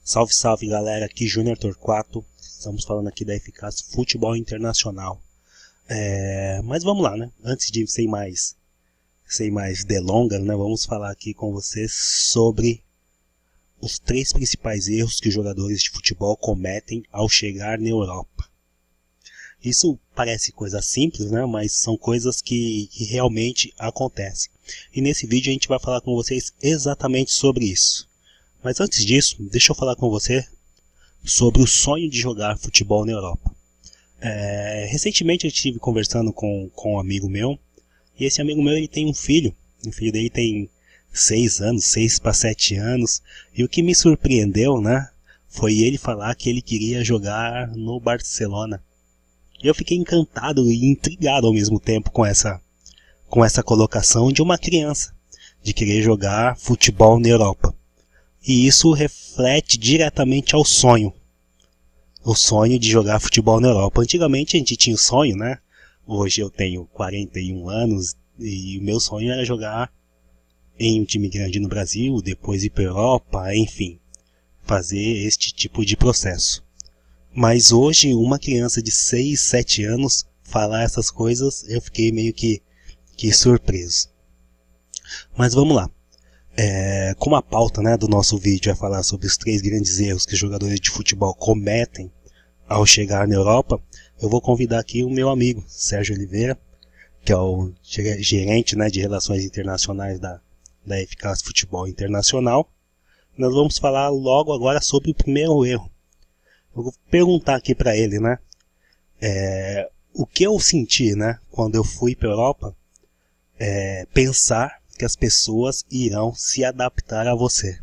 Salve, salve galera, aqui Júnior Torquato, estamos falando aqui da Eficaz Futebol Internacional. Mas vamos lá, né? Antes de sem mais delongas, né? Vamos falar aqui com vocês sobre os 3 principais erros que os jogadores de futebol cometem ao chegar na Europa. Isso parece coisa simples, né? Mas são coisas que realmente acontecem. E nesse vídeo a gente vai falar com vocês exatamente sobre isso. Mas antes disso, deixa eu falar com você sobre o sonho de jogar futebol na Europa. Recentemente eu estive conversando com um amigo meu, e esse amigo meu ele tem um filho. O filho dele tem 6 anos, 6 para 7 anos, e o que me surpreendeu, né, foi ele falar que ele queria jogar no Barcelona. E eu fiquei encantado e intrigado ao mesmo tempo com essa colocação de uma criança, de querer jogar futebol na Europa. E isso reflete diretamente ao sonho. O sonho de jogar futebol na Europa. Antigamente a gente tinha o sonho, né? Hoje eu tenho 41 anos e o meu sonho era jogar em um time grande no Brasil, depois ir para a Europa, enfim, fazer este tipo de processo. Mas hoje uma criança de 6, 7 anos falar essas coisas, eu fiquei meio que surpreso. Mas vamos lá. Como a pauta, né, do nosso vídeo é falar sobre os 3 grandes erros que os jogadores de futebol cometem ao chegar na Europa, eu vou convidar aqui o meu amigo Sérgio Oliveira, que é o gerente, né, de relações internacionais da Eficaz Futebol Internacional. Nós vamos falar logo agora sobre o primeiro erro. Eu vou perguntar aqui para ele, né, o que eu senti, né, quando eu fui para a Europa, pensar que as pessoas irão se adaptar a você.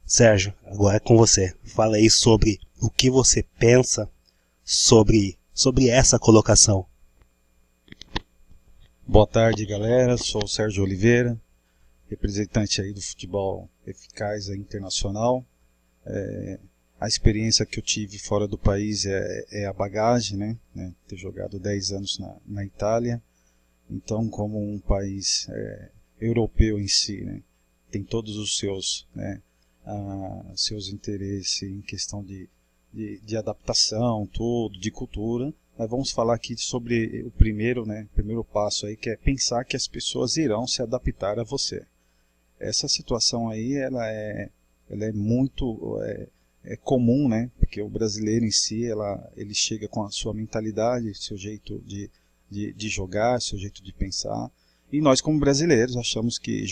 Sérgio, agora é com você. Fala aí sobre o que você pensa sobre essa colocação. Boa tarde, galera. Sou o Sérgio Oliveira, representante aí do futebol eficaz internacional. A experiência que eu tive fora do país é a bagagem, né? Ter jogado 10 anos na Itália. Então, como um país europeu em si, né, tem todos os seus, né, seus interesses em questão de adaptação, tudo, de cultura, nós vamos falar aqui sobre o primeiro passo aí, que é pensar que as pessoas irão se adaptar a você. Essa situação aí, ela é muito comum, né, porque o brasileiro em si, ele chega com a sua mentalidade, seu jeito de jogar, seu jeito de pensar, e nós como brasileiros achamos que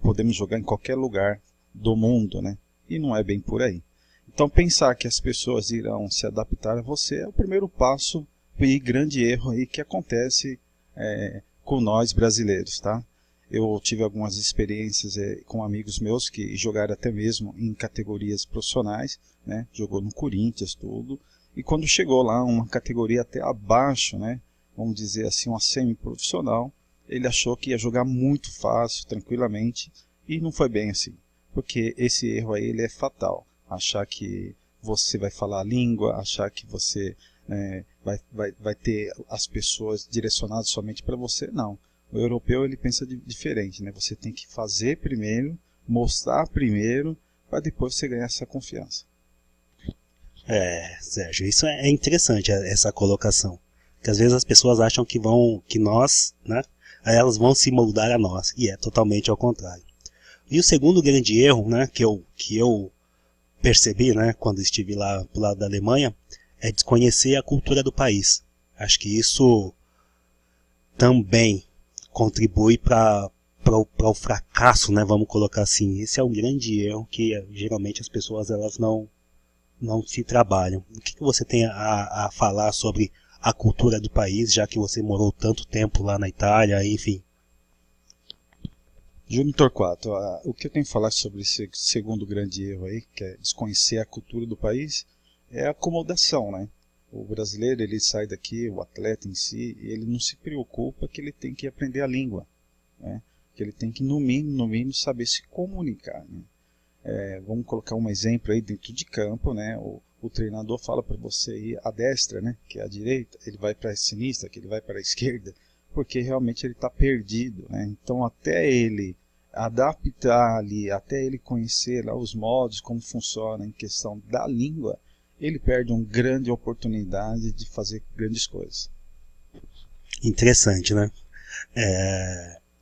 podemos jogar em qualquer lugar do mundo, né? E não é bem por aí. Então pensar que as pessoas irão se adaptar a você é o primeiro passo e grande erro aí que acontece com nós brasileiros, tá? Eu tive algumas experiências com amigos meus que jogaram até mesmo em categorias profissionais, né? Jogou no Corinthians, tudo, e quando chegou lá uma categoria até abaixo, né, vamos dizer assim, uma semi-profissional, ele achou que ia jogar muito fácil, tranquilamente, e não foi bem assim. Porque esse erro aí ele é fatal. Achar que você vai falar a língua, achar que você vai ter as pessoas direcionadas somente para você, não. O europeu ele pensa diferente, né? Você tem que fazer primeiro, mostrar primeiro, para depois você ganhar essa confiança. Sérgio, isso é interessante, essa colocação. Porque às vezes as pessoas acham que nós, né, elas vão se moldar a nós, e é totalmente ao contrário. E o segundo grande erro, né, que eu percebi, né, quando estive lá pro lado da Alemanha, é desconhecer a cultura do país. Acho que isso também contribui para o fracasso, né, vamos colocar assim. Esse é um grande erro que geralmente as pessoas elas não se trabalham. O que você tem a falar sobre a cultura do país, já que você morou tanto tempo lá na Itália, enfim? Júnior Torquato, o que eu tenho que falar sobre esse segundo grande erro aí, que é desconhecer a cultura do país, é a acomodação, né? O brasileiro, ele sai daqui, o atleta em si, ele não se preocupa que ele tem que aprender a língua, né? Que ele tem que, no mínimo, saber se comunicar, né? Vamos colocar um exemplo aí dentro de campo, né? O treinador fala para você ir à destra, né? Que é a direita, ele vai para a sinistra, que ele vai para a esquerda, porque realmente ele está perdido, né? Então até ele adaptar ali, até ele conhecer lá os modos, como funciona em questão da língua, ele perde uma grande oportunidade de fazer grandes coisas. Interessante, né?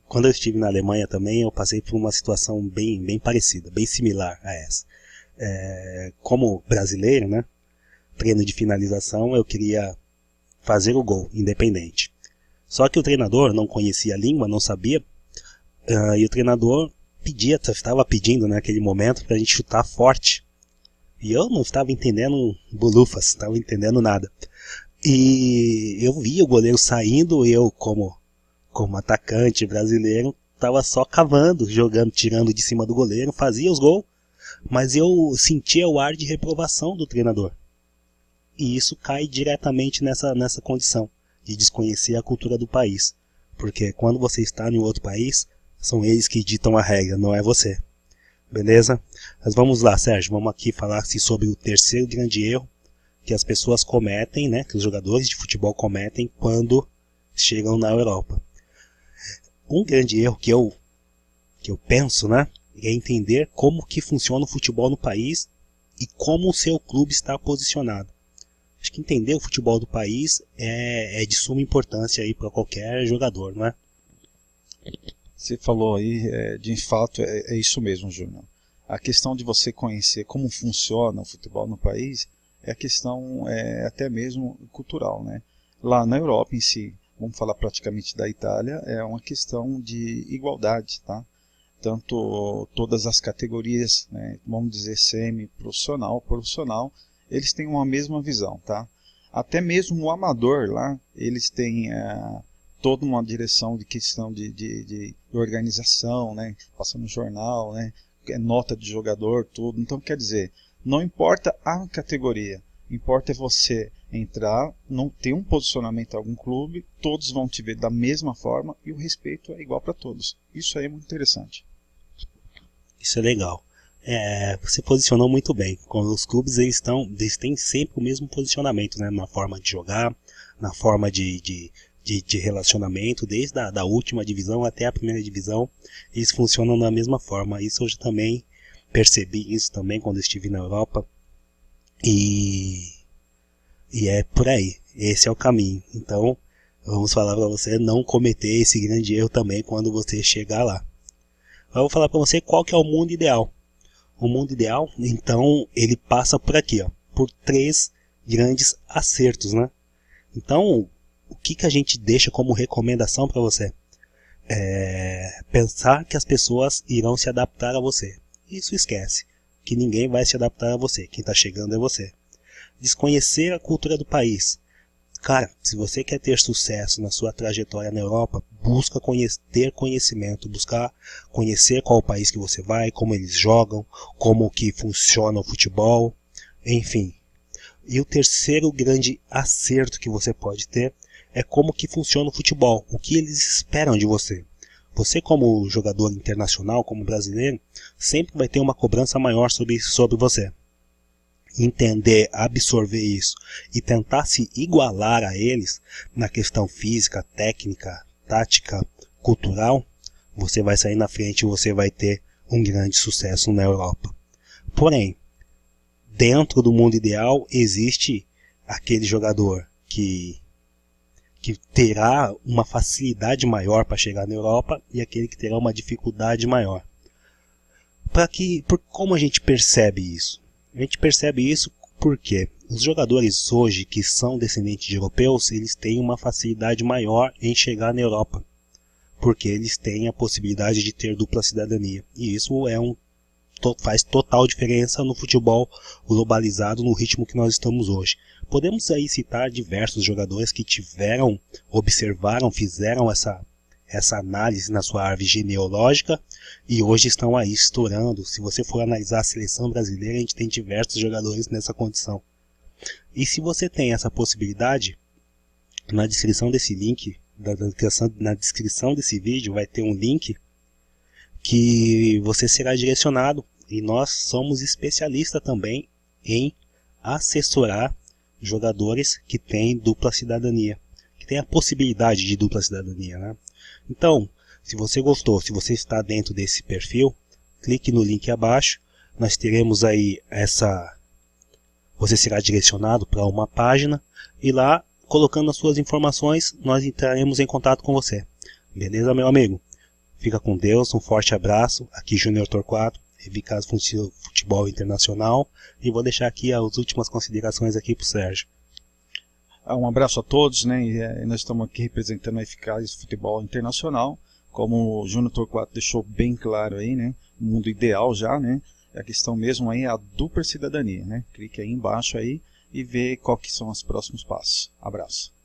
Quando eu estive na Alemanha também, eu passei por uma situação bem parecida, bem similar a essa. Como brasileiro, né? Treino de finalização, eu queria fazer o gol, independente. Só que o treinador não conhecia a língua, não sabia, e o treinador estava pedindo naquele momento para a gente chutar forte. E eu não estava entendendo bolufas, não estava entendendo nada. E eu vi o goleiro saindo, eu como atacante brasileiro, estava só cavando, jogando, tirando de cima do goleiro, fazia os gols, mas eu sentia o ar de reprovação do treinador. E isso cai diretamente nessa condição de desconhecer a cultura do país. Porque quando você está em outro país, são eles que ditam a regra, não é você. Beleza? Mas vamos lá, Sérgio, vamos aqui falar sobre o terceiro grande erro que as pessoas cometem, né, que os jogadores de futebol cometem quando chegam na Europa. Um grande erro que eu penso, né, é entender como que funciona o futebol no país e como o seu clube está posicionado. Acho que entender o futebol do país é de suma importância aí para qualquer jogador, não é? Você falou aí, de fato, é isso mesmo, Júnior. A questão de você conhecer como funciona o futebol no país é a questão até mesmo cultural, né? Lá na Europa em si, vamos falar praticamente da Itália, é uma questão de igualdade, tá? Tanto todas as categorias, né, vamos dizer semi-profissional, profissional, eles têm uma mesma visão, tá? Até mesmo o amador lá, eles têm toda uma direção de questão de organização, né? Passa no jornal, né? Nota de jogador, tudo. Então, quer dizer, não importa a categoria, importa é você entrar, não ter um posicionamento em algum clube, todos vão te ver da mesma forma e o respeito é igual para todos. Isso aí é muito interessante. Isso é legal. Você posicionou muito bem. Os clubes eles têm sempre o mesmo posicionamento, né? Na forma de jogar, na forma de relacionamento, desde a última divisão até a primeira divisão, eles funcionam da mesma forma. Isso eu também percebi isso também quando estive na Europa. E é por aí. Esse é o caminho. Então, vamos falar para você não cometer esse grande erro também quando você chegar lá. Eu vou falar para você qual que é o mundo ideal. O mundo ideal, então, ele passa por aqui, ó, por 3 grandes acertos, né? Então, o que a gente deixa como recomendação para você? Pensar que as pessoas irão se adaptar a você. Isso esquece, que ninguém vai se adaptar a você. Quem está chegando é você. Desconhecer a cultura do país. Cara, se você quer ter sucesso na sua trajetória na Europa, busca ter conhecimento, buscar conhecer qual o país que você vai, como eles jogam, como que funciona o futebol, enfim. E o terceiro grande acerto que você pode ter é como que funciona o futebol, o que eles esperam de você. Você como jogador internacional, como brasileiro, sempre vai ter uma cobrança maior sobre você. Entender, absorver isso e tentar se igualar a eles na questão física, técnica, tática, cultural, você vai sair na frente e você vai ter um grande sucesso na Europa. Porém, dentro do mundo ideal existe aquele jogador que terá uma facilidade maior para chegar na Europa e aquele que terá uma dificuldade maior. Como a gente percebe isso? A gente percebe isso porque os jogadores hoje que são descendentes de europeus, eles têm uma facilidade maior em chegar na Europa, porque eles têm a possibilidade de ter dupla cidadania. E isso faz total diferença no futebol globalizado, no ritmo que nós estamos hoje. Podemos aí citar diversos jogadores que observaram, fizeram essa análise na sua árvore genealógica e hoje estão aí estourando. Se você for analisar a seleção brasileira, a gente tem diversos jogadores nessa condição. E se você tem essa possibilidade, na descrição desse link, na descrição desse vídeo vai ter um link que você será direcionado, e nós somos especialistas também em assessorar jogadores que têm dupla cidadania, que têm a possibilidade de dupla cidadania, né? Então, Se você gostou, se você está dentro desse perfil, clique no link abaixo. Nós teremos aí você será direcionado para uma página e lá, colocando as suas informações, nós entraremos em contato com você. Beleza, meu amigo? Fica com Deus, um forte abraço. Aqui Júnior Torquato, Eficaz Futebol Internacional. E vou deixar aqui as últimas considerações aqui para o Sérgio. Um abraço a todos, né? E nós estamos aqui representando a Eficaz Futebol Internacional. Como o Júnior Torquato deixou bem claro aí, né? O mundo ideal já, né? A questão mesmo aí é a dupla cidadania, né? Clique aí embaixo aí e vê qual que são os próximos passos. Abraço.